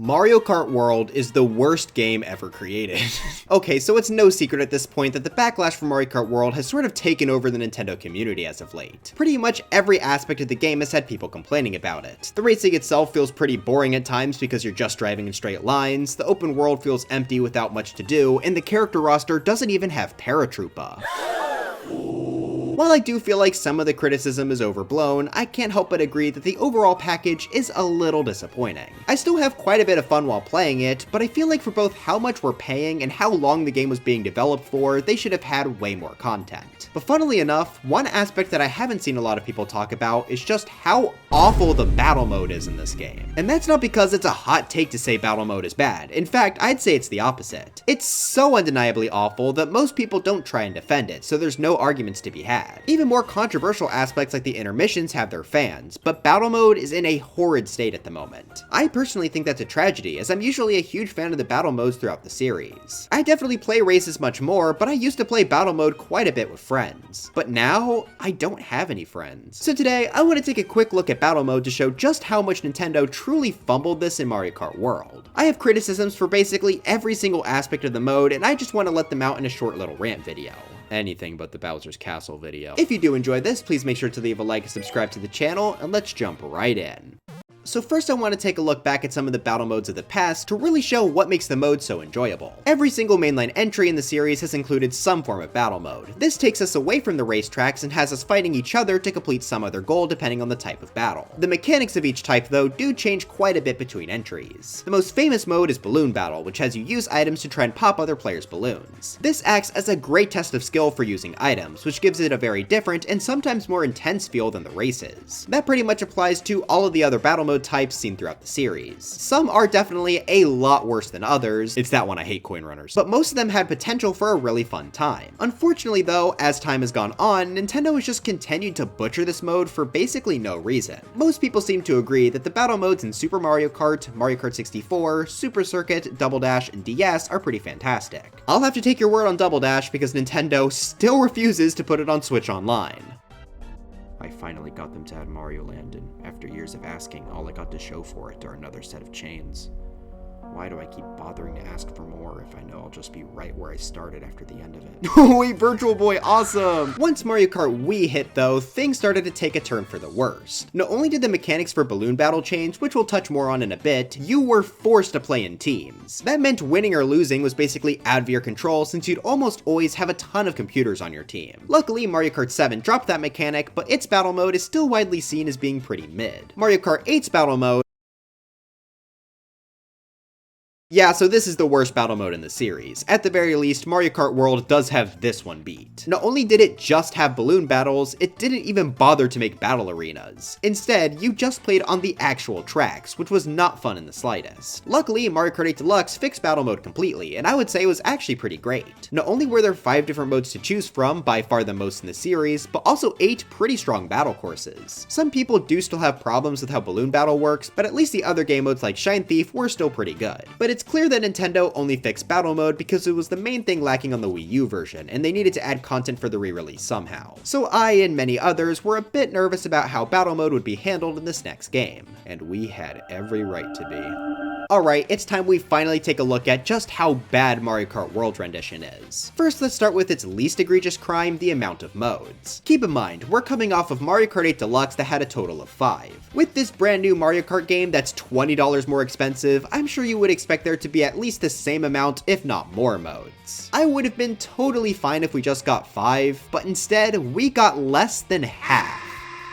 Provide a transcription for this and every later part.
Mario Kart World is the worst game ever created. Okay, so it's no secret at this point that the backlash for Mario Kart World has sort of taken over the Nintendo community as of late. Pretty much every aspect of the game has had people complaining about it. The racing itself feels pretty boring at times because you're just driving in straight lines, the open world feels empty without much to do, and the character roster doesn't even have Paratroopa. While I do feel like some of the criticism is overblown, I can't help but agree that the overall package is a little disappointing. I still have quite a bit of fun while playing it, but I feel like for both how much we're paying and how long the game was being developed for, they should have had way more content. But funnily enough, one aspect that I haven't seen a lot of people talk about is just how awful the battle mode is in this game. And that's not because it's a hot take to say battle mode is bad. In fact, I'd say it's the opposite. It's so undeniably awful that most people don't try and defend it, so there's no arguments to be had. Even more controversial aspects like the intermissions have their fans, but battle mode is in a horrid state at the moment. I personally think that's a tragedy, as I'm usually a huge fan of the battle modes throughout the series. I definitely play races much more, but I used to play battle mode quite a bit with friends. But now, I don't have any friends. So today, I want to take a quick look at battle mode to show just how much Nintendo truly fumbled this in Mario Kart World. I have criticisms for basically every single aspect of the mode, and I just want to let them out in a short little rant video. Anything but the Bowser's Castle video. If you do enjoy this, please make sure to leave a like and subscribe to the channel, and let's jump right in. So first I want to take a look back at some of the battle modes of the past to really show what makes the mode so enjoyable. Every single mainline entry in the series has included some form of battle mode. This takes us away from the racetracks and has us fighting each other to complete some other goal depending on the type of battle. The mechanics of each type though do change quite a bit between entries. The most famous mode is Balloon Battle, which has you use items to try and pop other players' balloons. This acts as a great test of skill for using items, which gives it a very different and sometimes more intense feel than the races. That pretty much applies to all of the other battle mode types seen throughout the series. Some are definitely a lot worse than others. It's that one I hate, coin runners. But most of them had potential for a really fun time. Unfortunately though, as time has gone on, Nintendo has just continued to butcher this mode for basically no reason. Most people seem to agree that the battle modes in Super Mario Kart, Mario Kart 64, Super Circuit, Double Dash, and DS are pretty fantastic. I'll have to take your word on Double Dash because Nintendo still refuses to put it on Switch Online. I finally got them to add Mario Land, and after years of asking, all I got to show for it are another set of chains. Why do I keep bothering to ask for more if I know I'll just be right where I started after the end of it? Wait, Virtual Boy, awesome! Once Mario Kart Wii hit though, things started to take a turn for the worse. Not only did the mechanics for Balloon Battle change, which we'll touch more on in a bit, you were forced to play in teams. That meant winning or losing was basically out of your control since you'd almost always have a ton of computers on your team. Luckily, Mario Kart 7 dropped that mechanic, but its battle mode is still widely seen as being pretty mid. Mario Kart 8's battle mode Yeah, so this is the worst battle mode in the series. At the very least, Mario Kart World does have this one beat. Not only did it just have balloon battles, it didn't even bother to make battle arenas. Instead, you just played on the actual tracks, which was not fun in the slightest. Luckily, Mario Kart 8 Deluxe fixed battle mode completely, and I would say it was actually pretty great. Not only were there 5 different modes to choose from, by far the most in the series, but also 8 pretty strong battle courses. Some people do still have problems with how balloon battle works, but at least the other game modes like Shine Thief were still pretty good. But it's clear that Nintendo only fixed battle mode because it was the main thing lacking on the Wii U version, and they needed to add content for the re-release somehow. So I and many others were a bit nervous about how battle mode would be handled in this next game, and we had every right to be. Alright, it's time we finally take a look at just how bad Mario Kart World rendition is. First, let's start with its least egregious crime, the amount of modes. Keep in mind, we're coming off of Mario Kart 8 Deluxe that had a total of 5. With this brand new Mario Kart game that's $20 more expensive, I'm sure you would expect there to be at least the same amount, if not more modes. I would have been totally fine if we just got 5, but instead, we got less than half.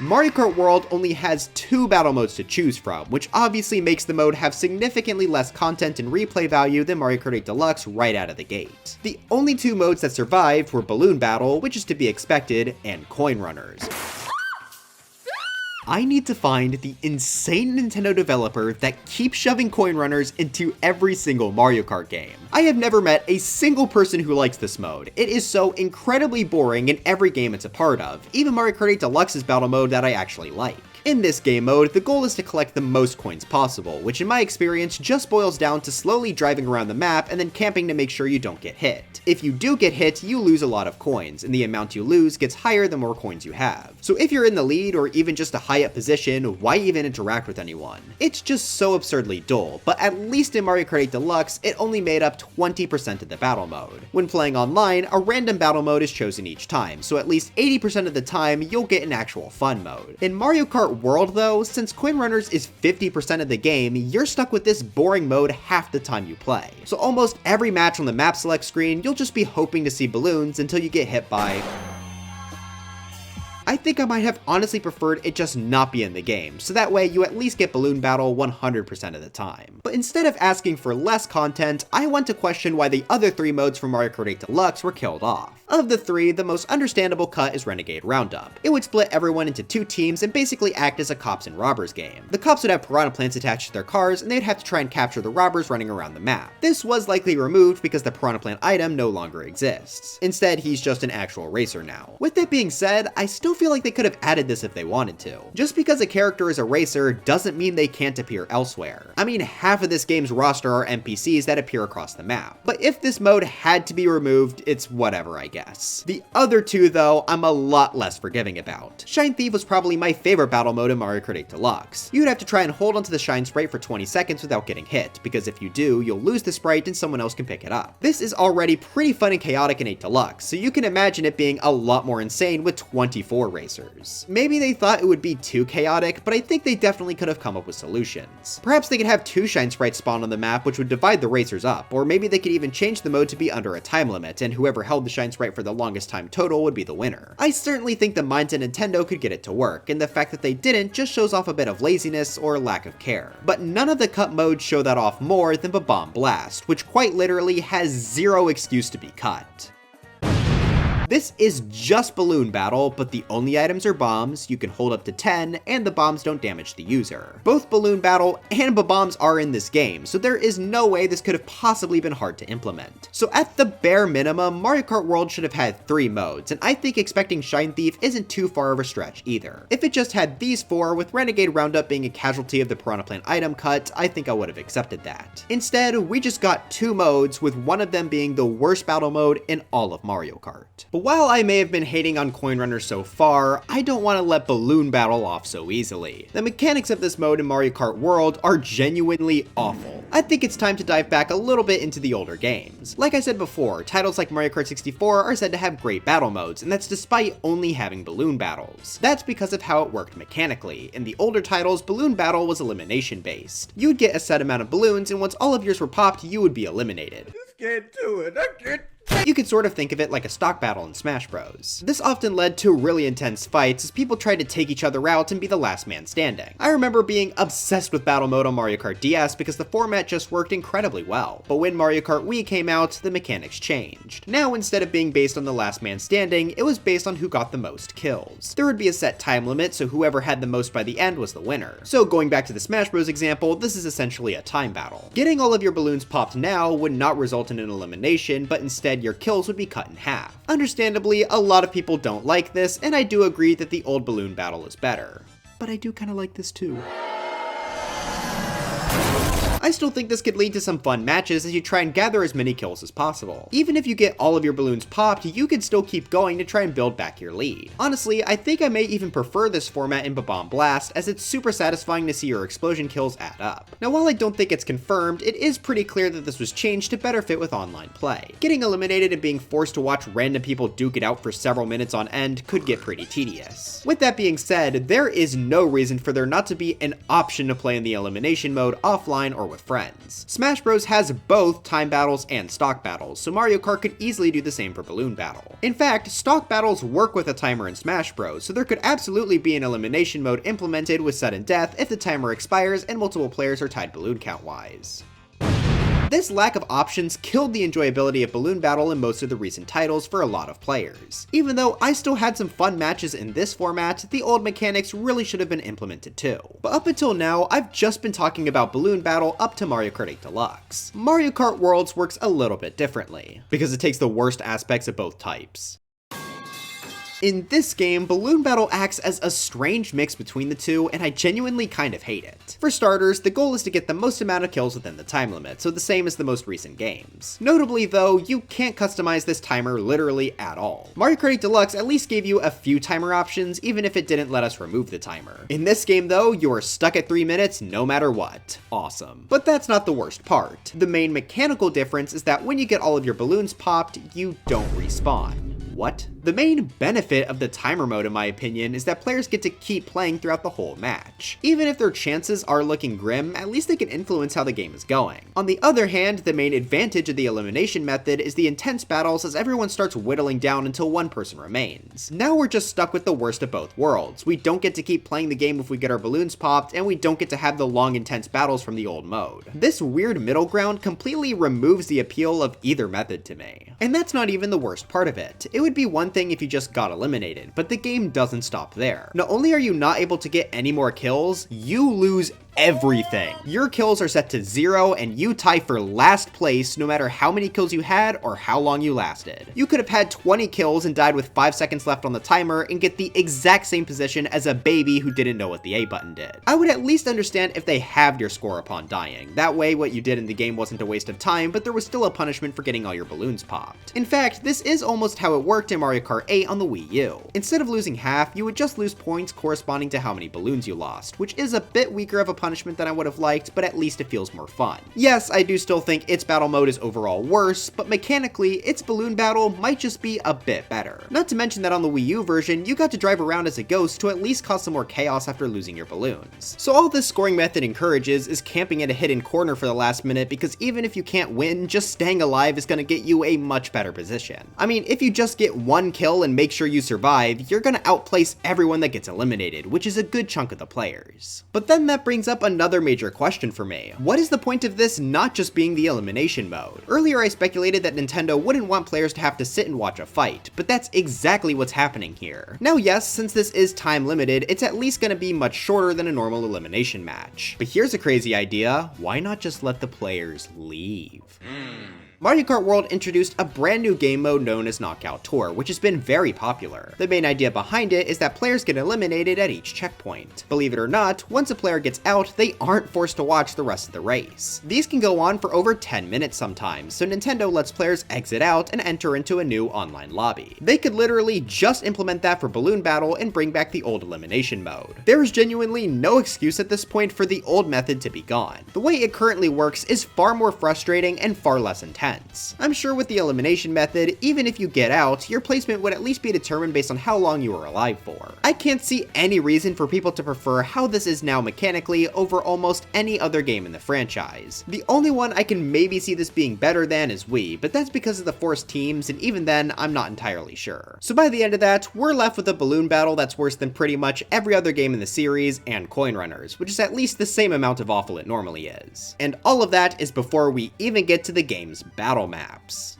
Mario Kart World only has 2 battle modes to choose from, which obviously makes the mode have significantly less content and replay value than Mario Kart 8 Deluxe right out of the gate. The only 2 modes that survived were Balloon Battle, which is to be expected, and Coin Runners. I need to find the insane Nintendo developer that keeps shoving coin runners into every single Mario Kart game. I have never met a single person who likes this mode. It is so incredibly boring in every game it's a part of, even Mario Kart 8 Deluxe's battle mode that I actually like. In this game mode, the goal is to collect the most coins possible, which in my experience just boils down to slowly driving around the map and then camping to make sure you don't get hit. If you do get hit, you lose a lot of coins, and the amount you lose gets higher the more coins you have. So if you're in the lead or even just a high up position, why even interact with anyone? It's just so absurdly dull, but at least in Mario Kart 8 Deluxe, it only made up 20% of the battle mode. When playing online, a random battle mode is chosen each time, so at least 80% of the time, you'll get an actual fun mode. In Mario Kart World though, since Coin Runners is 50% of the game, you're stuck with this boring mode half the time you play. So almost every match on the map select screen, you'll just be hoping to see balloons until you get hit by... I think I might have honestly preferred it just not be in the game, so that way you at least get Balloon Battle 100% of the time. But instead of asking for less content, I want to question why the other 3 modes from Mario Kart 8 Deluxe were killed off. Of the 3, the most understandable cut is Renegade Roundup. It would split everyone into 2 teams and basically act as a cops and robbers game. The cops would have piranha plants attached to their cars, and they'd have to try and capture the robbers running around the map. This was likely removed because the piranha plant item no longer exists. Instead, he's just an actual racer now. With that being said, I still feel like they could have added this if they wanted to. Just because a character is a racer doesn't mean they can't appear elsewhere. I mean, half of this game's roster are NPCs that appear across the map. But if this mode had to be removed, it's whatever, I guess. The other 2 though, I'm a lot less forgiving about. Shine Thief was probably my favorite battle mode in Mario Kart 8 Deluxe. You'd have to try and hold onto the shine sprite for 20 seconds without getting hit, because if you do, you'll lose the sprite and someone else can pick it up. This is already pretty fun and chaotic in 8 Deluxe, so you can imagine it being a lot more insane with 24 racers. Maybe they thought it would be too chaotic, but I think they definitely could have come up with solutions. Perhaps they could have 2 shine sprites spawn on the map which would divide the racers up, or maybe they could even change the mode to be under a time limit, and whoever held the shine sprite for the longest time total would be the winner. I certainly think the minds of Nintendo could get it to work, and the fact that they didn't just shows off a bit of laziness or lack of care. But none of the cut modes show that off more than Bomb Blast, which quite literally has zero excuse to be cut. This is just Balloon Battle, but the only items are bombs, you can hold up to 10, and the bombs don't damage the user. Both Balloon Battle and bombs are in this game, so there is no way this could have possibly been hard to implement. So at the bare minimum, Mario Kart World should have had 3 modes, and I think expecting Shine Thief isn't too far of a stretch either. If it just had these 4, with Renegade Roundup being a casualty of the Piranha Plant item cut, I think I would have accepted that. Instead, we just got 2 modes, with one of them being the worst battle mode in all of Mario Kart. But while I may have been hating on Coin Runners so far, I don't want to let Balloon Battle off so easily. The mechanics of this mode in Mario Kart World are genuinely awful. I think it's time to dive back a little bit into the older games. Like I said before, titles like Mario Kart 64 are said to have great battle modes, and that's despite only having balloon battles. That's because of how it worked mechanically. In the older titles, Balloon Battle was elimination based. You would get a set amount of balloons, and once all of yours were popped, you would be eliminated. Just can't do it, I can't. You could sort of think of it like a stock battle in Smash Bros. This often led to really intense fights as people tried to take each other out and be the last man standing. I remember being obsessed with battle mode on Mario Kart DS because the format just worked incredibly well. But when Mario Kart Wii came out, the mechanics changed. Now instead of being based on the last man standing, it was based on who got the most kills. There would be a set time limit, so whoever had the most by the end was the winner. So going back to the Smash Bros example, this is essentially a time battle. Getting all of your balloons popped now would not result in an elimination, but instead your kills would be cut in half. Understandably, a lot of people don't like this, and I do agree that the old balloon battle is better. But I do kind of like this too. I still think this could lead to some fun matches as you try and gather as many kills as possible. Even if you get all of your balloons popped, you can still keep going to try and build back your lead. Honestly, I think I may even prefer this format in Bomb Blast, as it's super satisfying to see your explosion kills add up. Now while I don't think it's confirmed, it is pretty clear that this was changed to better fit with online play. Getting eliminated and being forced to watch random people duke it out for several minutes on end could get pretty tedious. With that being said, there is no reason for there not to be an option to play in the elimination mode offline or with friends. Smash Bros has both time battles and stock battles, so Mario Kart could easily do the same for Balloon Battle. In fact, stock battles work with a timer in Smash Bros, so there could absolutely be an elimination mode implemented with sudden death if the timer expires and multiple players are tied balloon count wise. This lack of options killed the enjoyability of Balloon Battle in most of the recent titles for a lot of players. Even though I still had some fun matches in this format, the old mechanics really should have been implemented too. But up until now, I've just been talking about Balloon Battle up to Mario Kart 8 Deluxe. Mario Kart Worlds works a little bit differently, because it takes the worst aspects of both types. In this game, Balloon Battle acts as a strange mix between the two, and I genuinely kind of hate it. For starters, the goal is to get the most amount of kills within the time limit, so the same as the most recent games. Notably though, you can't customize this timer literally at all. Mario Kart 8 Deluxe at least gave you a few timer options, even if it didn't let us remove the timer. In this game though, you are stuck at 3 minutes no matter what. Awesome. But that's not the worst part. The main mechanical difference is that when you get all of your balloons popped, you don't respawn. What? The main benefit of the timer mode, in my opinion, is that players get to keep playing throughout the whole match. Even if their chances are looking grim, at least they can influence how the game is going. On the other hand, the main advantage of the elimination method is the intense battles as everyone starts whittling down until one person remains. Now we're just stuck with the worst of both worlds. We don't get to keep playing the game if we get our balloons popped, and we don't get to have the long intense battles from the old mode. This weird middle ground completely removes the appeal of either method to me. And that's not even the worst part of it. It would be one thing if you just got eliminated, but the game doesn't stop there. Not only are you not able to get any more kills, you lose everything. Your kills are set to 0 and you tie for last place no matter how many kills you had or how long you lasted. You could have had 20 kills and died with 5 seconds left on the timer and get the exact same position as a baby who didn't know what the A button did. I would at least understand if they halved your score upon dying. That way what you did in the game wasn't a waste of time, but there was still a punishment for getting all your balloons popped. In fact, this is almost how it worked in Mario Kart 8 on the Wii U. Instead of losing half, you would just lose points corresponding to how many balloons you lost, which is a bit weaker of a punishment than I would have liked, but at least it feels more fun. Yes, I do still think its battle mode is overall worse, but mechanically, its balloon battle might just be a bit better. Not to mention that on the Wii U version, you got to drive around as a ghost to at least cause some more chaos after losing your balloons. So all this scoring method encourages is camping at a hidden corner for the last minute, because even if you can't win, just staying alive is gonna get you a much better position. I mean, if you just get one kill and make sure you survive, you're gonna outplace everyone that gets eliminated, which is a good chunk of the players. But then that brings up another major question for me. What is the point of this not just being the elimination mode? Earlier I speculated that Nintendo wouldn't want players to have to sit and watch a fight, but that's exactly what's happening here. Now yes, since this is time limited, it's at least gonna be much shorter than a normal elimination match. But here's a crazy idea, why not just let the players leave? Mario Kart World introduced a brand new game mode known as Knockout Tour, which has been very popular. The main idea behind it is that players get eliminated at each checkpoint. Believe it or not, once a player gets out, they aren't forced to watch the rest of the race. These can go on for over 10 minutes sometimes, so Nintendo lets players exit out and enter into a new online lobby. They could literally just implement that for Balloon Battle and bring back the old elimination mode. There is genuinely no excuse at this point for the old method to be gone. The way it currently works is far more frustrating and far less intense. I'm sure with the elimination method, even if you get out, your placement would at least be determined based on how long you were alive for. I can't see any reason for people to prefer how this is now mechanically over almost any other game in the franchise. The only one I can maybe see this being better than is Wii, but that's because of the forced teams, and even then, I'm not entirely sure. So by the end of that, we're left with a balloon battle that's worse than pretty much every other game in the series, and coin runners, which is at least the same amount of awful it normally is. And all of that is before we even get to the game's battle maps.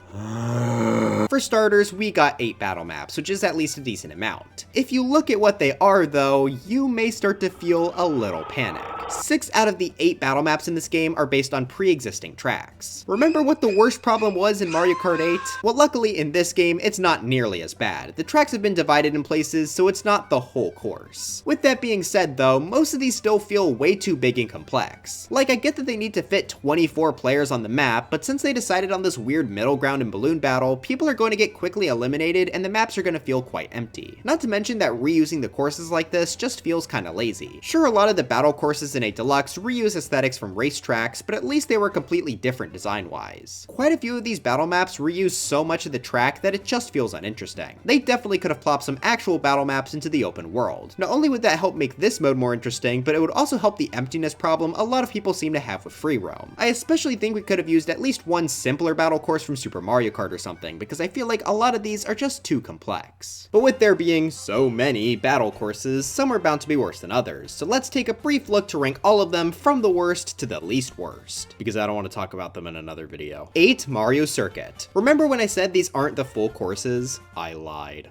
For starters, we got 8 battle maps, which is at least a decent amount. If you look at what they are though, you may start to feel a little panic. 6 out of the 8 battle maps in this game are based on pre-existing tracks. Remember what the worst problem was in Mario Kart 8? Well, luckily in this game, it's not nearly as bad. The tracks have been divided in places, so it's not the whole course. With that being said though, most of these still feel way too big and complex. Like, I get that they need to fit 24 players on the map, but since they decided on this weird middle ground in Balloon Battle, people are going to get quickly eliminated and the maps are going to feel quite empty. Not to mention that reusing the courses like this just feels kinda lazy. Sure, a lot of the battle courses in 8 Deluxe reuse aesthetics from racetracks, but at least they were completely different design-wise. Quite a few of these battle maps reuse so much of the track that it just feels uninteresting. They definitely could have plopped some actual battle maps into the open world. Not only would that help make this mode more interesting, but it would also help the emptiness problem a lot of people seem to have with free roam. I especially think we could have used at least one simpler battle course from Super Mario Kart or something, because I feel like a lot of these are just too complex. But with there being so many battle courses, some are bound to be worse than others, so let's take a brief look to rank all of them from the worst to the least worst, because I don't want to talk about them in another video. 8. Mario Circuit. Remember when I said these aren't the full courses? I lied.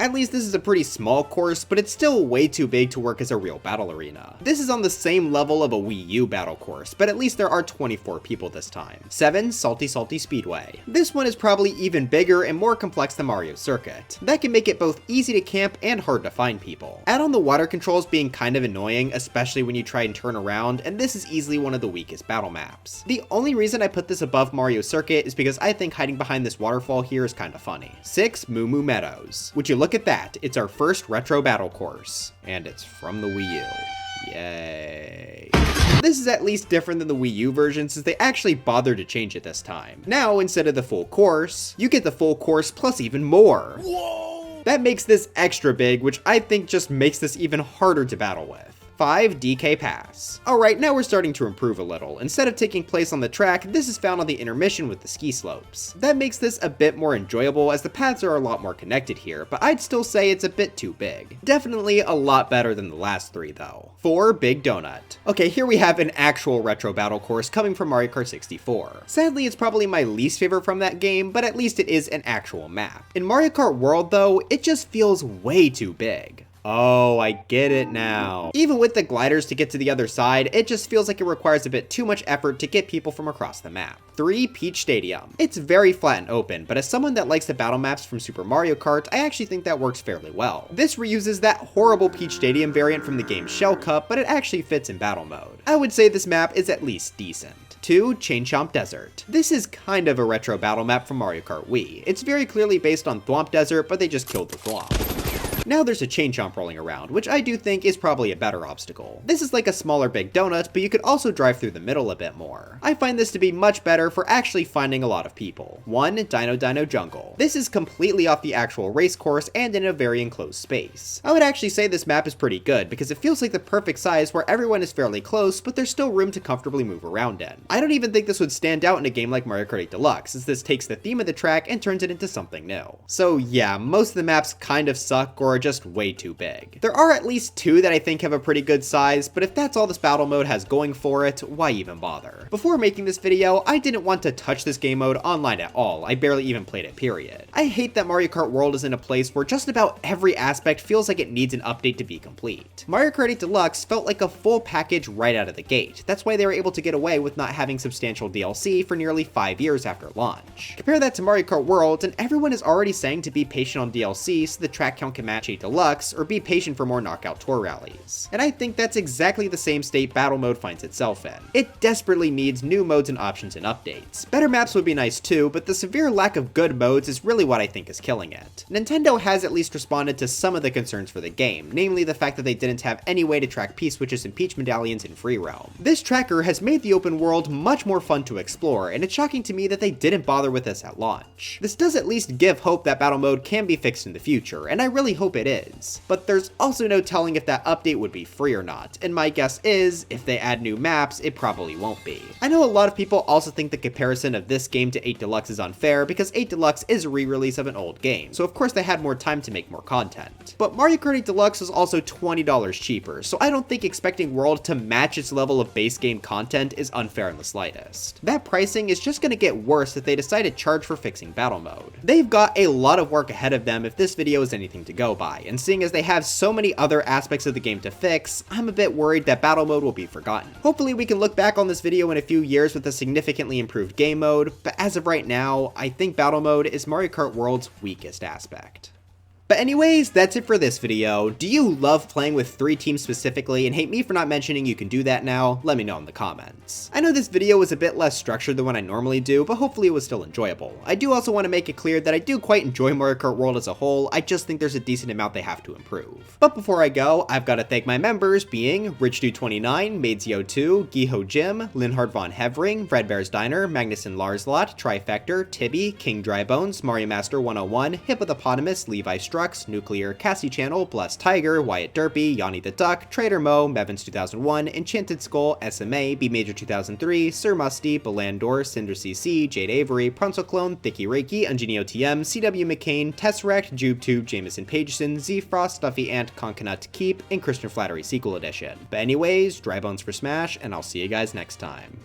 At least this is a pretty small course, but it's still way too big to work as a real battle arena. This is on the same level of a Wii U battle course, but at least there are 24 people this time. 7. Salty Salty Speedway. This one is probably even bigger and more complex than Mario Circuit. That can make it both easy to camp and hard to find people. Add on the water controls being kind of annoying, especially when you try and turn around, and this is easily one of the weakest battle maps. The only reason I put this above Mario Circuit is because I think hiding behind this waterfall here is kind of funny. 6. Moo Moo Meadows. Would you look at that, it's our first retro battle course. And it's from the Wii U. Yay. This is at least different than the Wii U version since they actually bothered to change it this time. Now, instead of the full course, you get the full course plus even more. Whoa! That makes this extra big, which I think just makes this even harder to battle with. 5. DK Pass. Alright, now we're starting to improve a little. Instead of taking place on the track, this is found on the intermission with the ski slopes. That makes this a bit more enjoyable as the paths are a lot more connected here, but I'd still say it's a bit too big. Definitely a lot better than the last 3 though. 4. Big Donut. Okay, here we have an actual retro battle course coming from Mario Kart 64. Sadly, it's probably my least favorite from that game, but at least it is an actual map. In Mario Kart World though, it just feels way too big. Oh, I get it now. Even with the gliders to get to the other side, it just feels like it requires a bit too much effort to get people from across the map. 3. Peach Stadium. It's very flat and open, but as someone that likes the battle maps from Super Mario Kart, I actually think that works fairly well. This reuses that horrible Peach Stadium variant from the game's Shell Cup, but it actually fits in battle mode. I would say this map is at least decent. 2. Chain Chomp Desert. This is kind of a retro battle map from Mario Kart Wii. It's very clearly based on Thwomp Desert, but they just killed the Thwomp. Now there's a chain chomp rolling around, which I do think is probably a better obstacle. This is like a smaller Big Donut, but you could also drive through the middle a bit more. I find this to be much better for actually finding a lot of people. 1. Dino Dino Jungle. This is completely off the actual race course and in a very enclosed space. I would actually say this map is pretty good because it feels like the perfect size where everyone is fairly close, but there's still room to comfortably move around in. I don't even think this would stand out in a game like Mario Kart 8 Deluxe, as this takes the theme of the track and turns it into something new. So yeah, most of the maps kind of suck or are just way too big. There are at least 2 that I think have a pretty good size, but if that's all this battle mode has going for it, why even bother? Before making this video, I didn't want to touch this game mode online at all. I barely even played it, period. I hate that Mario Kart World is in a place where just about every aspect feels like it needs an update to be complete. Mario Kart 8 Deluxe felt like a full package right out of the gate. That's why they were able to get away with not having substantial DLC for nearly 5 years after launch. Compare that to Mario Kart World, and everyone is already saying to be patient on DLC so the track count can match 8 Deluxe, or be patient for more knockout tour rallies. And I think that's exactly the same state battle mode finds itself in. It desperately needs new modes and options and updates. Better maps would be nice too, but the severe lack of good modes is really what I think is killing it. Nintendo has at least responded to some of the concerns for the game, namely the fact that they didn't have any way to track P-switches and Peach medallions in free roam. This tracker has made the open world much more fun to explore, and it's shocking to me that they didn't bother with this at launch. This does at least give hope that battle mode can be fixed in the future, and I really hope it is. But there's also no telling if that update would be free or not, and my guess is, if they add new maps, it probably won't be. I know a lot of people also think the comparison of this game to 8 Deluxe is unfair because 8 Deluxe is a re-release of an old game, so of course they had more time to make more content. But Mario Kart 8 Deluxe is also $20 cheaper, so I don't think expecting World to match its level of base game content is unfair in the slightest. That pricing is just gonna get worse if they decide to charge for fixing battle mode. They've got a lot of work ahead of them if this video is anything to go by, and seeing as they have so many other aspects of the game to fix, I'm a bit worried that battle mode will be forgotten. Hopefully we can look back on this video in a few years with a significantly improved game mode, but as of right now, I think battle mode is Mario Kart World's weakest aspect. But anyways, that's it for this video. Do you love playing with 3 teams specifically and hate me for not mentioning you can do that now? Let me know in the comments. I know this video was a bit less structured than what I normally do, but hopefully it was still enjoyable. I do also want to make it clear that I do quite enjoy Mario Kart World as a whole, I just think there's a decent amount they have to improve. But before I go, I've got to thank my members being RichDude29, Maidzio2, Giho Jim, Linhard von Hevering, Fredbear's Diner, Magnuson Larslot, Trifector, Tibby, King Drybones, Mario Master 101, Hippopotamus, Levi Strux, Nuclear, Cassie Channel, Blessed Tiger, Wyatt Derpy, Yanni the Duck, Trader Mo, Mevins 2001, Enchanted Skull, SMA, B Major 2003, Sir Musty, Belandor, Cinder CC, Jade Avery, Pruncel Clone, Thicky Reiki, Ungenio TM, CW McCain, Tesseract, JubeTube, Jameson Pageson, Z Frost, Stuffy Ant, Concanut Keep, and Christian Flattery Sequel Edition. But anyways, dry bones for Smash, and I'll see you guys next time.